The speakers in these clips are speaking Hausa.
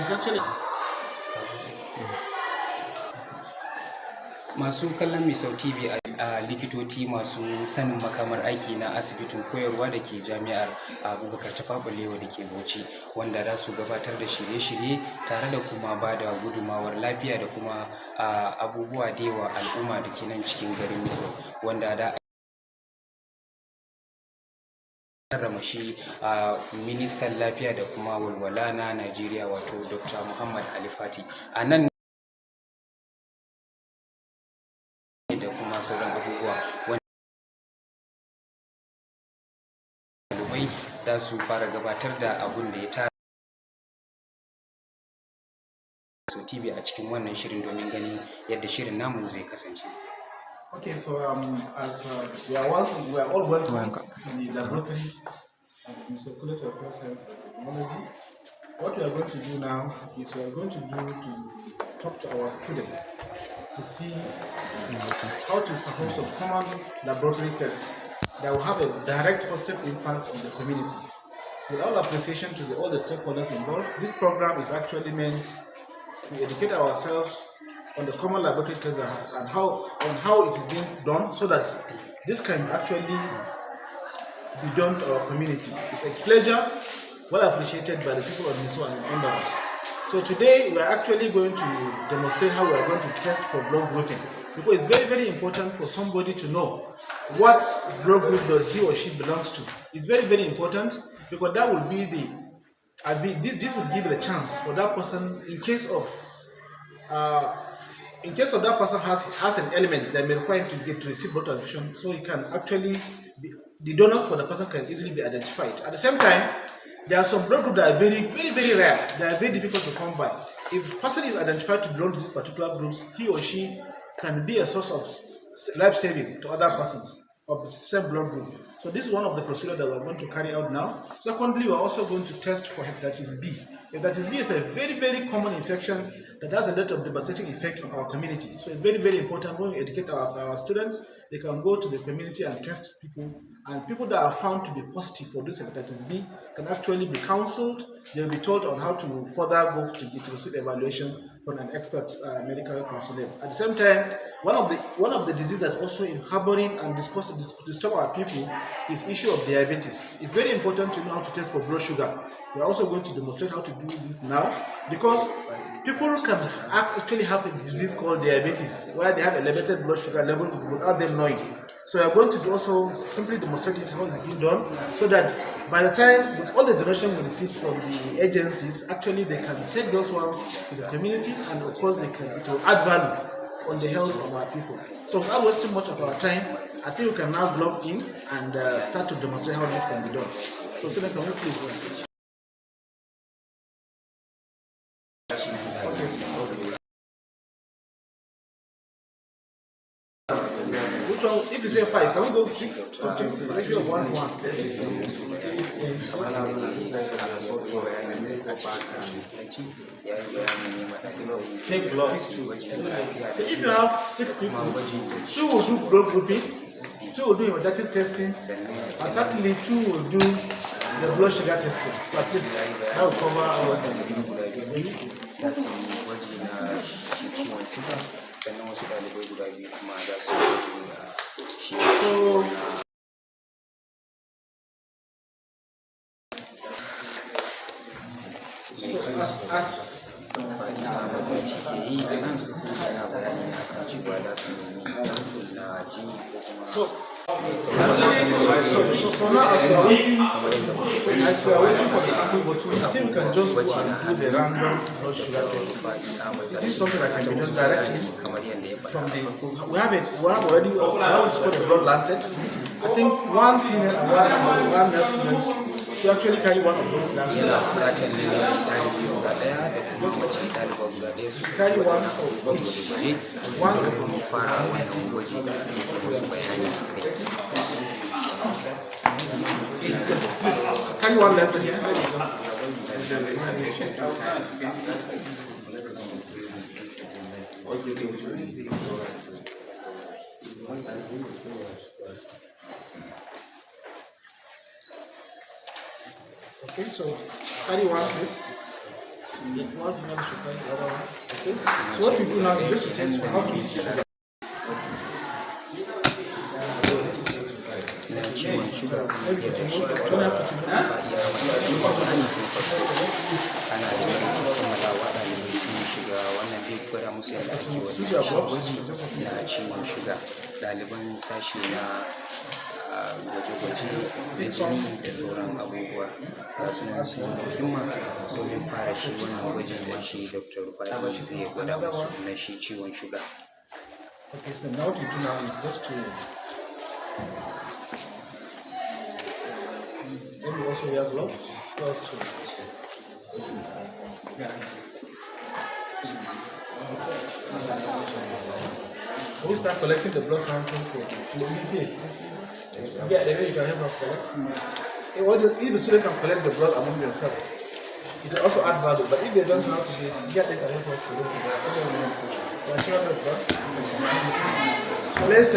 it's actually masu kallon MISAU TV a likitoci masu sanin makamar aiki na asibitin koyarwa da ke jami'ar Abubakar Tafawa Balewa da ke Bauchi, wanda za su gabatar da shirye-shirye tare da kuma ba da gudumawar lafiya da kuma abubuwa da yawa al'umma da ke nan cikin garin MISAU, wanda da karrama shi ministan lafiya da kuma walwala na Najeriya, wato Dr. Muhammad Ali Fati a nan da kuma sauran abubuwa wanda ɗalibai za su fara gabatar da abun da ya tara MISAU TV a cikin wannan shirin domin ganin yadda shirin namu zai kasance. Okay, so as we are all welcome in the laboratory of molecular science and technology. What we are going to do now is we are going to talk to our students to see how to perform some common laboratory tests that will have a direct positive impact on the community. With all appreciation to all the stakeholders involved, this program is actually meant to educate ourselves on the common laboratory tests and how it is being done, so that this can actually be done to our community. It's a pleasure, well appreciated by the people of MISAU and others. So today we are actually going to demonstrate how we are going to test for blood grouping, because it's very, very important for somebody to know what blood group that he or she belongs to. It's very, very important, because that will be this will give the chance for that person, in case of that person has an element that may require him to receive blood transfusion, so he can actually the donors for the person can easily be identified. At the same time, there are some blood groups that are very, very, very rare. They are very difficult to come by. If the person is identified to belong to these particular groups, he or she can be a source of life-saving to other persons of the same blood group. So this is one of the procedures that we are going to carry out now. Secondly, we are also going to test for hepatitis B. Hepatitis B is a very, very common infection that has a lot of devastating effect on our community. So it's very, very important when we educate our students, they can go to the community and test people. And people that are found to be positive for this hepatitis B can actually be counseled. They'll be told on how to further go to receive evaluation from an expert medical consultant. At the same time, one of the diseases that's also harboring and disturb our people is issue of diabetes. It's very important to know how to test for blood sugar. We're also going to demonstrate how to do this now, because people can actually have a disease called diabetes, where they have elevated blood sugar level without them knowing. So we are going to also simply demonstrate how it's being done, so that by the time with all the donation we receive from the agencies, actually they can take those ones to the community, and of course it will add value on the health of our people. So without wasting much of our time, I think we can now log in and start to demonstrate how this can be done. So Senator, can you please? If you say 5, can we go 6? Okay, ratio of 1 to 1. Take blood. So if you have 6 people, 2 will do blood grouping, 2 will do hepatitis testing, and certainly 2 will do the blood sugar testing. So at least that will cover our sannan wasu ɗalibai guda biyu kuma za su yi shi So now as we are waiting for the sample bottle, I think we can just go and do the random blood sugar testing. This is something that can be done directly from the. We have already what's called a blood lancet. I think one female and one male female should actually carry one of those lancets. Carry one of each. Please carry one lancet here. Okay, so carry one, please. One finger should find the other one. Okay. So what we do now is just to test how to use sugar. na ciwon shuga Maybe ya to shi know da turn up to ana jiran kammalawa ɗalibai sun shiga wannan zai gwada musu yadda ake wannan gwaji na ciwon shuga ɗaliban sashi na gwaje-gwaje da jini da sauran abubuwa ga sunan sun himma domin fara shi wannan gwaji da shi Dr. Rufai zai gwada musu na shi ciwon shuga. Okay, so now what we do now is just to maybe also wear gloves first to we start collecting the blood sample for fluidity. Yeah, the way you can help us collect. If the student can collect the blood among themselves, it will also add value. But if they don't know how to do it, yeah, they can help us collect the blood. So let's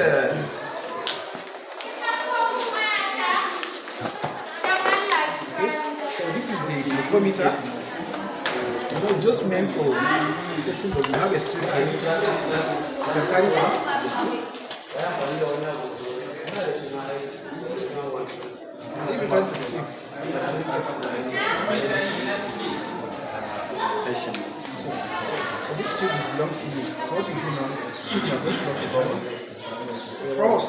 so this is the glucometer. You know, just meant for testing, but we have a strip here. You can carry one. If you want the strip. So this strip belongs to you. So what you do now is you have just got the bubble. Cross.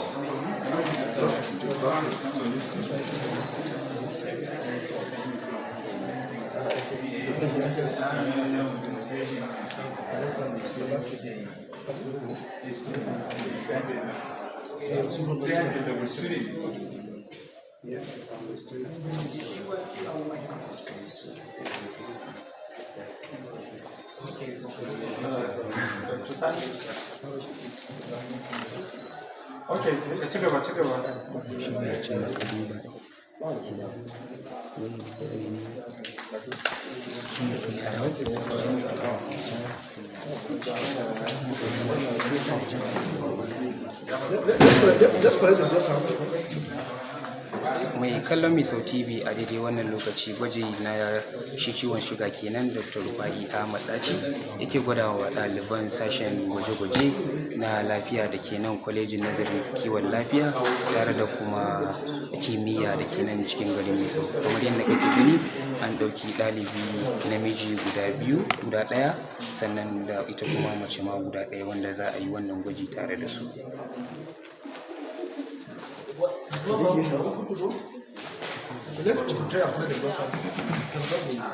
Okay, check it out. Just collect the blood sample. Mai kallon MISAU TV a daidai wannan lokaci gwaji na shi ciwon shuga kenan Dr. Rufai Ahmad Daci yake gwada wa ɗaliban sashen gwaje-gwaje na lafiya da ke nan kwalejin nazarin kiwon lafiya tare da kuma kimiyya da ke nan cikin garin MISAU. Kamar yadda kake gani an ɗauki ɗalibi namiji guda ɗaya sannan da ita kuma mace ma guda ɗaya wanda za a yi wannan gwaji tare da su. Let's concentrate on the blood sample.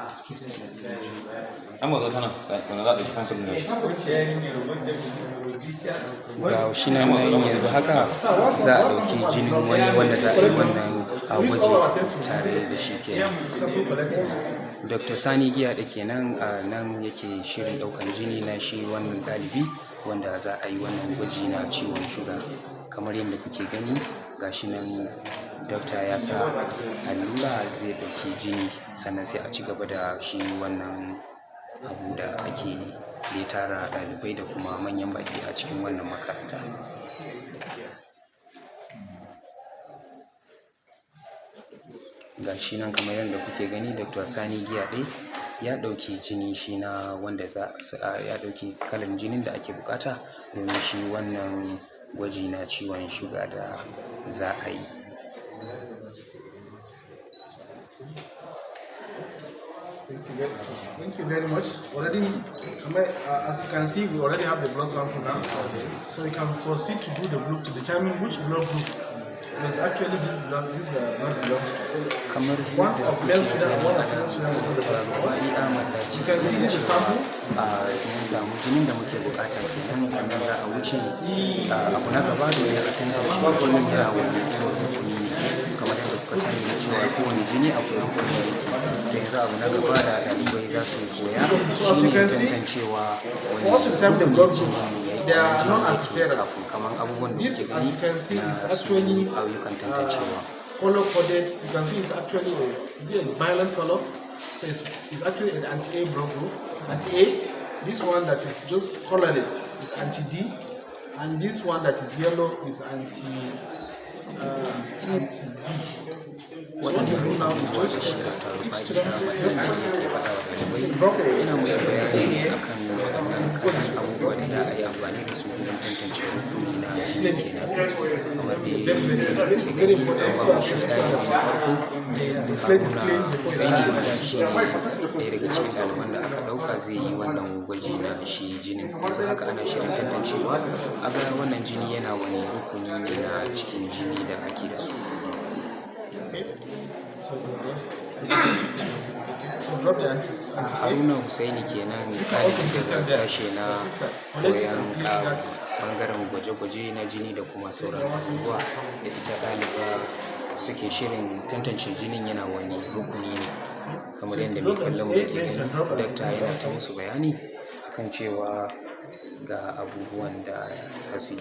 Ga shi nan yanzu haka za a ɗauki jinin wani wanda za a yi wannan gwaji tare da shi kenan. Dr. Sani Giya da kenan a nan yake shirin ɗaukan jini na shi wannan ɗalibi wanda za a yi wannan gwaji na ciwon shuga. Kamar yadda kuke gani gashi nan dokta ya sa allura zai ɗauki jini sannan sai a ci gaba da shi wannan abu da ake da tara ɗalibai da kuma manyan baki a cikin wannan makaranta. Gashi nan kamar yadda kuke gani Dr. Sani Giya ya ɗauki jini shi na wanda ya ɗauki kalan jinin da ake bukata domin shi wannan gwaji na ciwon shuga da za a yi. Thank you very much. Already, as you can see, we already have the blood sample now. So we can proceed to do the group to determine which blood group is actually this blood belongs to. Kamar One of male student and one of female student will do the blood. You can see this is sample. Mun samu jinin da muke bukata kenan sannan za a wuce abu na gaba domin a tantance wannan yana wani irin rukuni ne kamar yadda kuka sani na cewa kowane jini akwai rukuni da yanzu abu na gaba da ɗalibai za su koya shi ne tantancewa wani rukuni They are non-antiserous. kamar abubuwan da This, kuke as you can see, is actually ayyukan tantancewa. color coded. You can see it's actually a violet color. So it's actually an anti-A blood group. Anti-A. This one that is just colorless is anti-D, and this one that is yellow is waɗanda abubuwa da shi da tarufa gida waɗanda ke faɗa wa ɗalibai yana musu bayani ne akan waɗannan kayan abubuwa da za a yi amfani da su don tantance rukuni na jini kenan kamar da ya ke gani an ba shi ɗalibi na farko Haruna Husaini wanda shi ne ɗaya daga cikin ɗaliban da aka ɗauka zai yi wannan gwaji na shi jinin yanzu haka ana shirin tantancewa a ga wannan jini yana wani rukuni ne na cikin jini da ake da su. Haruna Husaini kenan ɗalibin da sashe na koyon ɓangaren gwaje-gwaje na jini da kuma sauran abubuwa da ita ɗaliba suke shirin tantance jinin yana wani rukuni ne kamar yadda mai kallon mu ke gani dakta yana ta musu bayani akan cewa ga abubuwan da za su yi.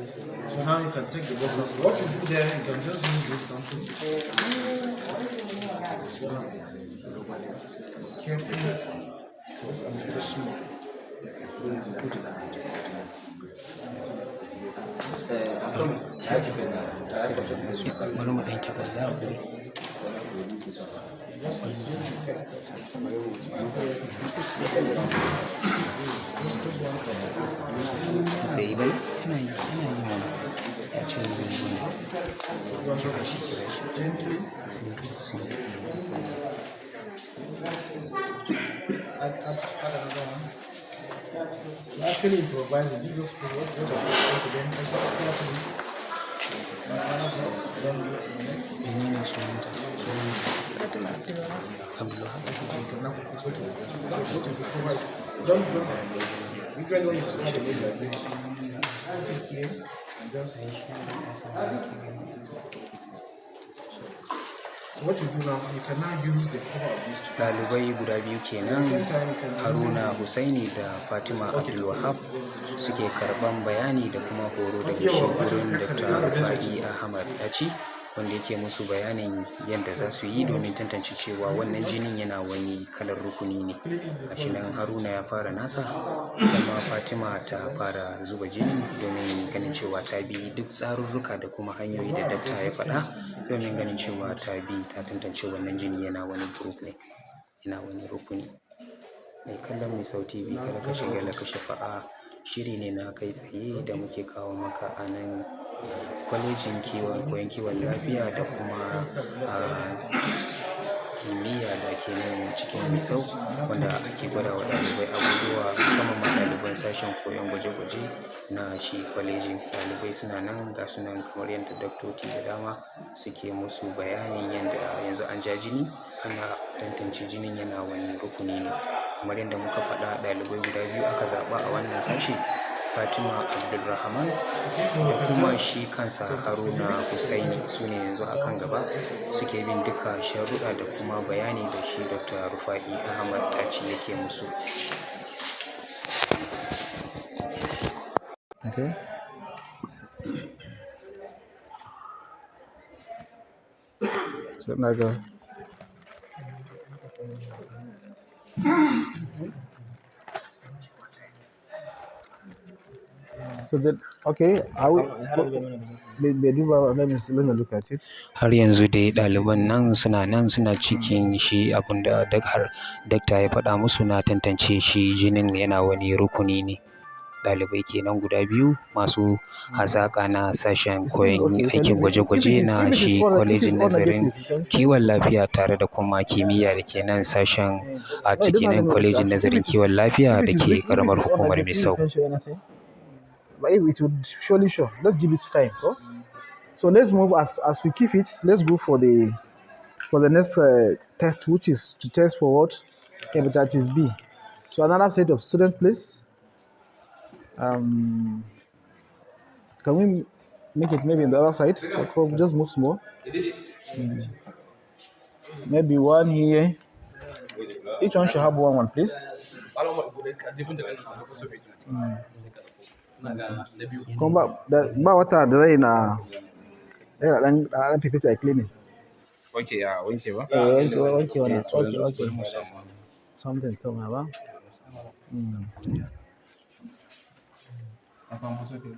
So now you can take the box off. What you do there, you can just move this something. Carefully. Just acceleration. Bari mu ɗan taɓa da bai yi ba yana yi mana ya ce wani kira shi Actually improvising. Jesus Christ, what menene sunanta Abdullah don't go. You can only have a made like this. And just what you do now, you can now use the cover of these two. ɗalibai guda biyu kenan Haruna Husaini da Fatima Abdulwahab suke karban bayani da kuma horo daga shi gurin Dr. Rufa'i Ahmad Daci wanda yake musu bayanin yadda za su yi domin tantance cewa wannan jinin yana wani kalar rukuni ne. Gashi nan Haruna ya fara nasa, ita ma Fatima ta fara zuba jinin domin ganin cewa ta bi duk tsarurruka da kuma hanyoyi da dakta ya faɗa domin ganin cewa ta bi ta tantance wannan jini yana wani group ne, yana wani rukuni. Mai kallon MISAU TV kada ka shagala ka shafa'a, shiri ne na kai tsaye da muke kawo maka a nan kwalejin koyon kiwon lafiya da kuma kimiyya da ke nan cikin MISAU wanda ake gwada wa ɗalibai abubuwa musamman ma ɗaliban sashen koyon gwaje-gwaje na shi kwalejin. Ɗalibai suna nan ga sunan kamar yadda daktoci da dama suke musu bayanin yadda yanzu an ja jini ana tantance jinin yana wani rukuni ne. Kamar yadda muka faɗa ɗalibai guda biyu aka zaɓa a wannan sashe, Fatima Abdulrahman da kuma shi kansa Haruna Husaini su ne yanzu a kan gaba suke bin duka sharuɗa da kuma bayani da shi Dr. Rufa'i Ahmad Daci yake musu. Okay. So now go. So that okay, I will. Let me look at it. Har yanzu dai ɗaliban nan suna cikin shi abinda dakta ya faɗa musu na tantance shi jinin yana wani rukuni ne. Ɗalibai kenan guda biyu masu hazaƙa na sashen koyon aikin gwaje-gwaje na shi kwalejin nazarin kiwon lafiya tare da kuma kimiyya da ke nan sashen a cikin kwalejin nazarin kiwon lafiya da ke ƙaramar hukumar MISAU. But it would surely show. Let's give it time. Oh? So let's move as we keep it. Let's go for the next test, which is to test for what? Hepatitis B. So another set of students, please. Can we make it maybe on the other side? Just move small. Maybe one here. Each one should have one, please. Come back. Ba wata da zai na dan fifita a cleaning. Wanke ya wanke ba? Wanke wannan. To yanzu Okay. bari mu samu. Something kama ba. An samu soke ne?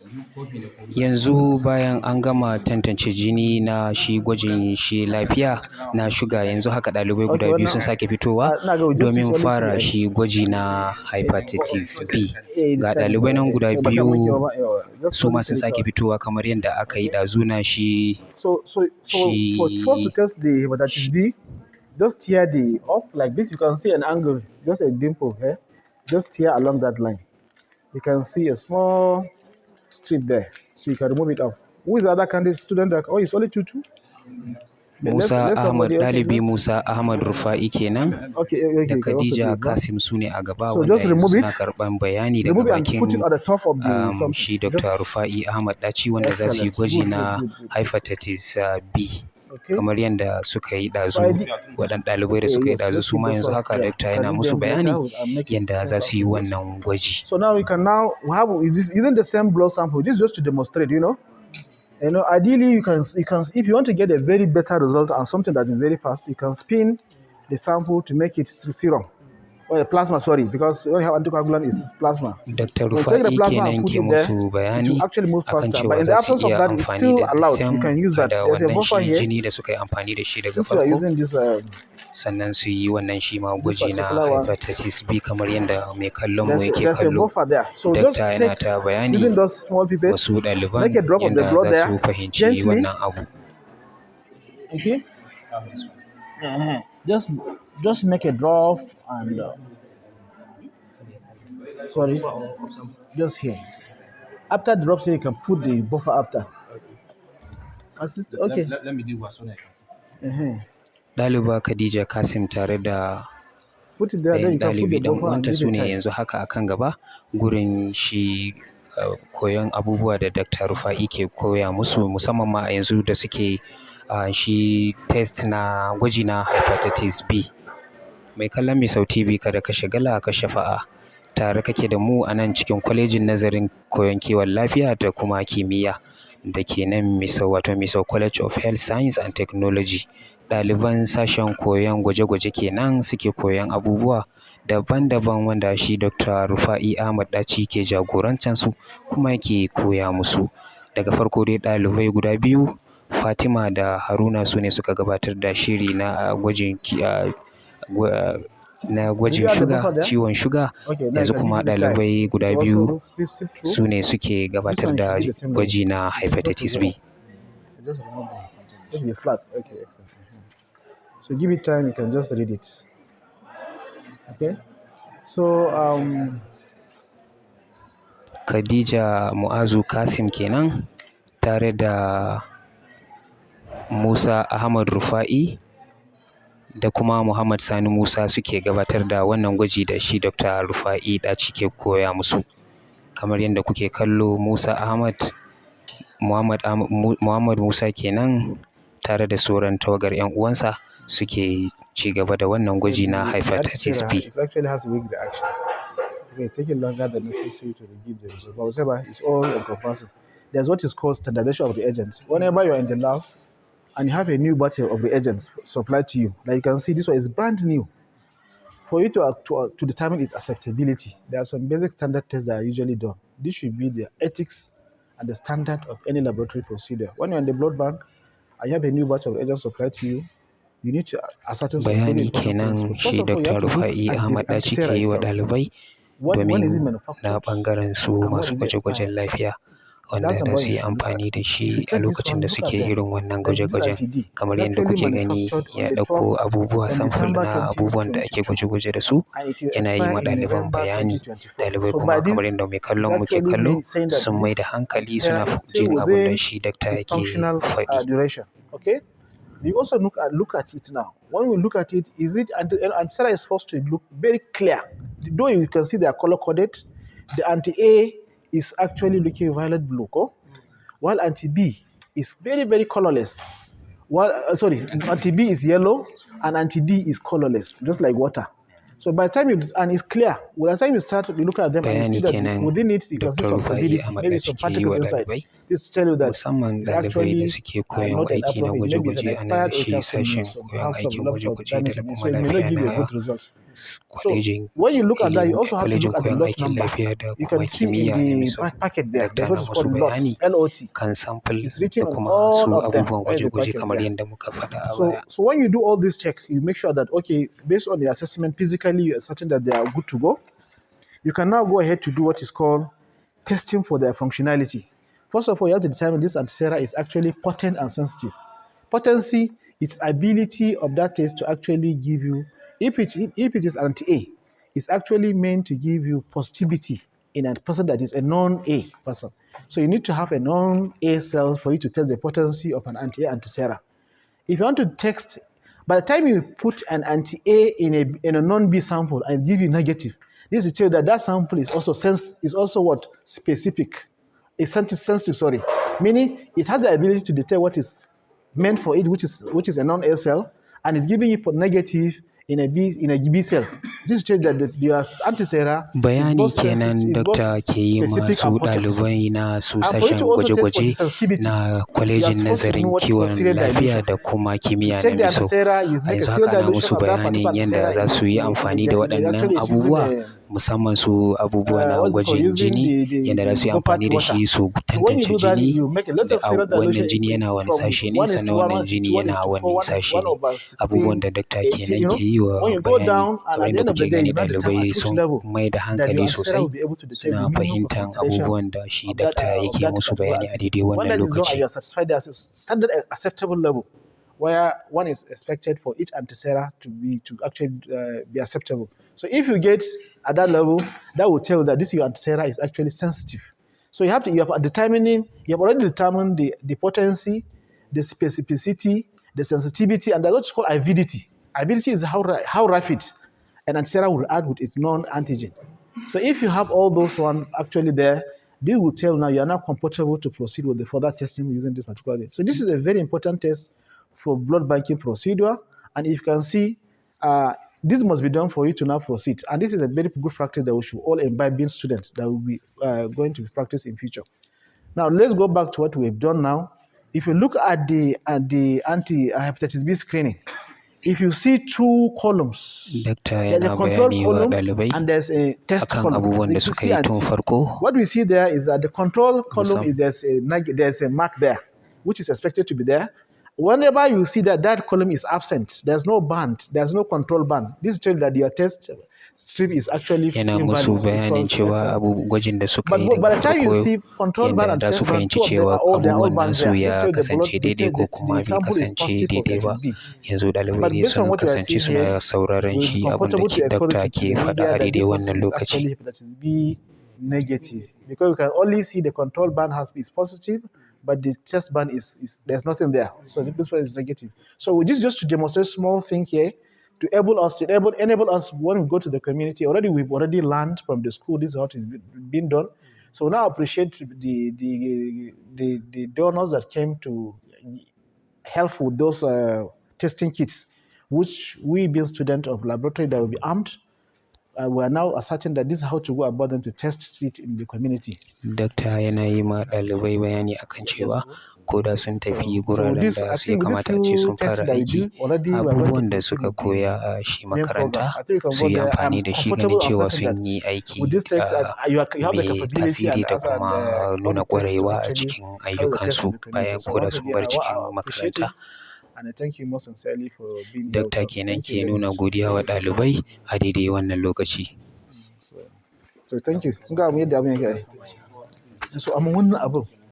Yanzu kofi da kofi. Yanzu bayan an gama tantance jini na shi gwajin shi lafiya na shuga, yanzu haka ɗalibai guda biyu sun sake fitowa domin fara shi gwaji na hepatitis B. Ga ɗalibai nan guda biyu su ma sun sake fitowa kamar yadda aka yi ɗazu na shi. So for to test the hepatitis B, just tear the up like this. You can see an angle, just a dimple here. Just tear along that line. You can see a small strip there, so you can remove it up. Who is the other candidate student? Oh, it's only two. Musa Ahmad, ɗalibi Musa Ahmad Rufa'i kenan da Khadija Kasim su ne a gaba, wanda yanzu suna karɓan bayani daga bakin shi Dr. Rufa'i Ahmad Daci, wanda za su yi gwaji na hepatitis B. Kamar yadda suka yi ɗazu, waɗannan ɗalibai da suka yi ɗazu su ma yanzu haka dakta yana musu bayani yadda za su yi wannan gwaji. So now we can have using the same blood sample. This is just to demonstrate, ideally you can if you want to get a very better result and something that is very fast, you can spin the sample to make it serum. Or plasma, sorry, because when you have anticoagulant is plasma. Dr. Rufa'i kenan ke musu bayani akan cewa za su iya amfani da same da wannan shi jini da suka yi amfani da shi daga farko, sannan su yi wannan shi ma gwaji na hepatitis B kamar yadda mai kallon mu yake kallo. Dakta yana ta bayani wasu ɗaliban yadda za su fahimci wannan abu. Okay. Just make a drop and sorry, just here. After the drop, so you can put the buffer after. Okay. Let me do what so I can see. Ɗaliba Khadija Kasim tare da ɗalibi ɗan uwanta su ne yanzu haka akan gaba gurin shi koyon abubuwa da Dr. Rufa'i ke koya musu, musamman ma a yanzu da suke shi test na gwaji na hepatitis B. Mai kallon MISAU TV, kada ka shagala ka shafa'a, tare kake da mu a nan cikin kwalejin nazarin koyon kiwon lafiya da kuma kimiyya da ke nan MISAU, wato MISAU College of Health Science and Technology. Ɗaliban sashen koyon gwaje-gwaje kenan suke koyon abubuwa daban-daban wanda shi Dr. Rufa'i Ahmad Daci ke jagorantansu kuma yake koya musu. Daga farko dai ɗalibai guda biyu, Fatima da Haruna, su ne suka gabatar da shiri na gwajin shuga, ciwon shuga. Yanzu kuma ɗalibai guda biyu su ne suke gabatar da gwaji na hepatitis B. So give it time, you can just read it. Okay. So Khadija Mu'azu Kasim kenan tare da Musa Ahmad Rufa'i da kuma Muhammad Sani Musa suke gabatar da wannan gwaji da shi Dr. Rufa'i Daci ke koya musu. Kamar yadda kuke kallo, Musa Ahmad Muhammad Musa kenan tare da sauran tawagar 'yan uwansa suke ci gaba da wannan gwaji na hepatitis B. It actually has a weak reaction. It's taking longer than necessary to give the result. But whatever, it's all encompassing. There's what is called standardization of the agents. Whenever you're in the lab and you have a new batch of reagents supplied to you, like you can see, this one is brand new. For you to determine its acceptability, there are some basic standard tests that are usually done. This should be the ethics and the standard of any laboratory procedure. When you're in the blood bank and you have a new batch of reagents supplied to you, you need to ascertain some bayani kenan shi Dr. Rufa'i Ahmad Daci ke yi wa ɗalibai domin na ɓangaren su masu gwaje-gwajen lafiya, wanda da su yi amfani da shi a lokacin da suke irin wannan gwaje-gwajen. Kamar yadda kuke gani, ya ɗauko abubuwa samfur na abubuwan da ake gwaje-gwaje da su, yana yi ma ɗaliban bayani. Ɗalibai kuma kamar yadda mai kallon muke kallo sun mai da hankali suna jin abin da shi dakta yake faɗi. Okay? We also look at it now. When we look at it, is it anti-A is supposed to look very clear. Though you can see they are color coded, the anti-A is actually looking violet blue, while anti-B is very, very colorless. Anti-B is yellow and anti-D is colorless, just like water. So by the time and it's clear, by the time you start looking at them and you see bayani that kenan within it you can see Dr. some Rufai turbidity, Ahmad maybe da some suke yi particles wa inside. ɗalibai, This tell you that musamman it's ɗalibai da actually suke koyon not an aiki na appropriate. Maybe it's an gwaje-gwaje a nan expired da or it shi has some, sashen some koyon have some aikin lots of gwaje-gwaje damage da in it, so kuma it may not lafiya give you a na good result. So kwalejin when you look at that, you ilimi also have to kwalejin look at the koyon lot aikin number. lafiya da You kuma can see in kimiyya na the MISAU. packet there, there's Dakta what na is musu called lots, bayani LOT. kan sample It's written da on kuma all su of them. abubuwan Where is the gwaje-gwaje packet kamar there? yadda muka faɗa a baya. So when you do all this check, you make sure that, okay, based on the assessment, physically you are certain that they are good to go. You can now go ahead to do what is called testing for their functionality. First of all, you have to determine this antisera is actually potent and sensitive. Potency is ability of that test to actually give you, if it is anti-A, it's actually meant to give you positivity in a person that is a non-A person. So you need to have a non-A cell for you to test the potency of an anti-A antisera. If you want to test, by the time you put an anti-A in a non-B sample and give you negative, this is to tell you that that sample is also what? Specific. It's sensitive, sorry. Meaning it has the ability to detect what is meant for it, which is a non-A cell, and is giving you negative in a B cell. This shows that your antisera Bayani kenan Dokta ke yi masu ɗalibai na su sashen gwaje-gwaje na kwalejin nazarin kiwon lafiya da kuma kimiyya na MISAU. A yanzu haka ana musu bayanin yadda za su yi amfani da waɗannan abubuwa, musamman su abubuwa na gwajin jini, yadda za su yi amfani da shi su tantance jini da wannan jini yana wani sashe ne, sannan wannan jini yana wani sashe ne. Abubuwan da Dokta kenan ke yi wa bayani, kamar yadda kuke gani ɗalibai sun mai da hankali sosai suna fahimtar abubuwan da shi Dokta yake musu bayani a daidai wannan lokaci. Standard acceptable level where one is expected for each antisera to actually be acceptable. So if you get at that level, that will tell you that this your antisera is actually sensitive. So you have already determined the potency, the specificity, the sensitivity, and that's what's called avidity. Avidity is how rapid an antisera will act with its non-antigen. So if you have all those one actually there, this will tell now you are now comfortable to proceed with the further testing using this particular test. So this is a very important test for blood banking procedure, and if you can see, this must be done for you to now proceed. And this is a very good practice that we should all imbibe being students that will be going to be practiced in future. Now let's go back to what we've done now. If you look at the anti-hepatitis B screening, if you see two columns, there's a control column and there's a test column. What we see there is that the control column is there's a mark there, which is expected to be there. Whenever you see that column is absent, there's no band, there's no control band. This tells that your test strip is actually yana musu bayanin cewa gwajin da suka yi daga farko yadda da su fahimci cewa abubuwan nasu ya kasance daidai ko kuma bai kasance daidai ba. Yanzu ɗalibai ne sun kasance suna sauraron shi abin da Dokta ke faɗa a daidai wannan lokaci. Negative, because you can only see the control band is positive, but the test band is there's nothing there. So this one is negative. So this is just to demonstrate small thing here to enable us when we go to the community. We've already learned from the school this is how it's been done. So now appreciate the donors that came to help with those testing kits, which we being students of laboratory that will be armed. We are now asserting that this is how to go about them to test it in the community. Dokta yana yi ma ɗalibai bayani akan cewa ko da sun tafi guraren da ya kamata a ce sun fara aiki, abubuwan da suka koya a shi makaranta su yi amfani da shi ganin cewa sun yi aiki mai tasiri da kuma nuna ƙwarewa a cikin ayyukansu bayan ko da sun bar cikin makaranta. Dokta kenan ke nuna godiya wa ɗalibai a daidai wannan lokaci. So thank you. So amma wannan abin